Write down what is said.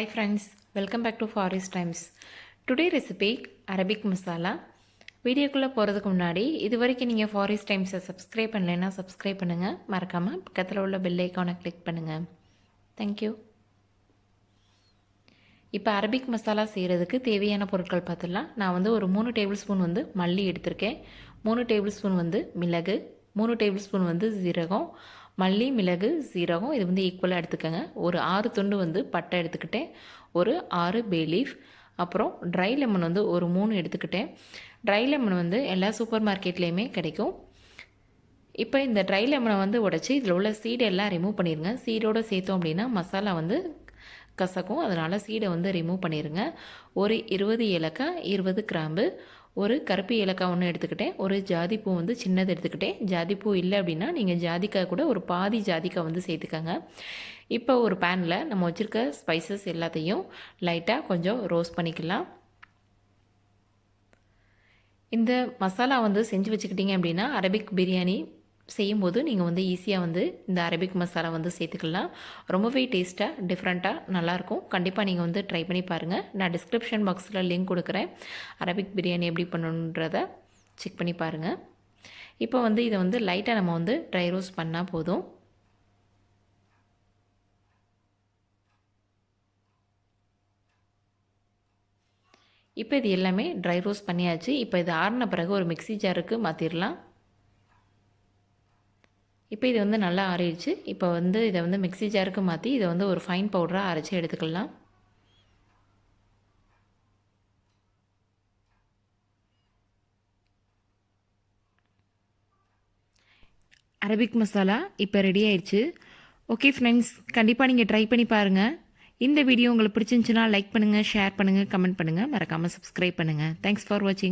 Hi friends, welcome back to Forest Times. Today recipe Arabic Masala. வீடியோக்குள்ளே போகிறதுக்கு முன்னாடி இது வரைக்கும் நீங்கள் ஃபாரஸ்ட் டைம்ஸை சப்ஸ்கிரைப் பண்ணலைன்னா சப்ஸ்கிரைப் பண்ணுங்கள். மறக்காமல் பக்கத்தில் உள்ள பெல் ஐக்கானை கிளிக் பண்ணுங்கள். தேங்க்யூ. இப்போ அரபிக் மசாலா செய்கிறதுக்கு தேவையான பொருட்கள் பார்த்துடலாம். நான் வந்து ஒரு 3 டேபிள் ஸ்பூன் வந்து மல்லி எடுத்திருக்கேன், 3 டேபிள் ஸ்பூன் வந்து மிளகு, 3 டேபிள் ஸ்பூன் வந்து சீரகம். மல்லி, மிளகு, சீரகம் இது வந்து ஈக்குவலாக எடுத்துக்கோங்க. ஒரு 6 துண்டு வந்து பட்டை எடுத்துக்கிட்டேன், ஒரு 6 பே லீஃப், அப்புறம் ட்ரை லெமன் வந்து ஒரு 3 எடுத்துக்கிட்டேன். ட்ரை லெமன் வந்து எல்லா சூப்பர் மார்க்கெட்லேயுமே கிடைக்கும். இப்போ இந்த ட்ரை லெமனை வந்து உடச்சி இதில் உள்ள சீடெல்லாம் ரிமூவ் பண்ணிடுங்க. சீடோடு சேர்த்தோம் அப்படின்னா மசாலா வந்து கசக்கும், அதனால் சீடை வந்து ரிமூவ் பண்ணிடுங்க. ஒரு 20 ஏலக்காய், 20 கிராம்பு, ஒரு கருப்பு ஏலக்காய் ஒன்று எடுத்துக்கிட்டேன், ஒரு ஜாதிப்பூ வந்து சின்னது எடுத்துக்கிட்டேன். ஜாதிப்பூ இல்லை அப்படின்னா நீங்கள் ஜாதிக்காய் கூட ஒரு பாதி ஜாதிக்காய் வந்து சேர்த்துக்கோங்க. இப்போ ஒரு பேனில் நம்ம வச்சுருக்க ஸ்பைசஸ் எல்லாத்தையும் லைட்டாக கொஞ்சம் ரோஸ்ட் பண்ணிக்கலாம். இந்த மசாலா வந்து செஞ்சு வச்சுக்கிட்டிங்க அப்படின்னா அரபிக் பிரியாணி செய்யும்போது நீங்கள் வந்து ஈஸியாக வந்து இந்த அரபிக் மசாலா வந்து சேர்த்துக்கலாம். ரொம்பவே டேஸ்ட்டாக டிஃப்ரெண்ட்டாக நல்லாயிருக்கும். கண்டிப்பாக நீங்கள் வந்து ட்ரை பண்ணி பாருங்கள். நான் டிஸ்கிரிப்ஷன் பாக்ஸில் லிங்க் கொடுக்குறேன். அரபிக் பிரியாணி எப்படி பண்ணணுன்றதை செக் பண்ணி பாருங்கள். இப்போ வந்து இதை வந்து லைட்டாக நம்ம வந்து ட்ரை ரோஸ்ட் பண்ணால் போதும். இப்போ இது எல்லாமே ட்ரை ரோஸ்ட் பண்ணியாச்சு. இப்போ இது ஆறின பிறகு ஒரு மிக்ஸி ஜாருக்கு மாற்றிடலாம். இப்போ இது வந்து நல்லா ஆறிடுச்சு. இப்போ வந்து இதை வந்து மிக்ஸி ஜாருக்கு மாற்றி இதை வந்து ஒரு ஃபைன் பவுடராக அரைச்சி எடுத்துக்கலாம். அரபிக் மசாலா இப்போ ரெடி ஆயிடுச்சு. ஓகே ஃப்ரெண்ட்ஸ், கண்டிப்பாக நீங்கள் ட்ரை பண்ணி பாருங்கள். இந்த வீடியோ உங்களுக்கு பிடிச்சிருந்துச்சுன்னா லைக் பண்ணுங்கள், ஷேர் பண்ணுங்கள், கமெண்ட் பண்ணுங்கள், மறக்காமல் சப்ஸ்கிரைப் பண்ணுங்கள். தேங்க்ஸ் ஃபார் வாட்சிங்.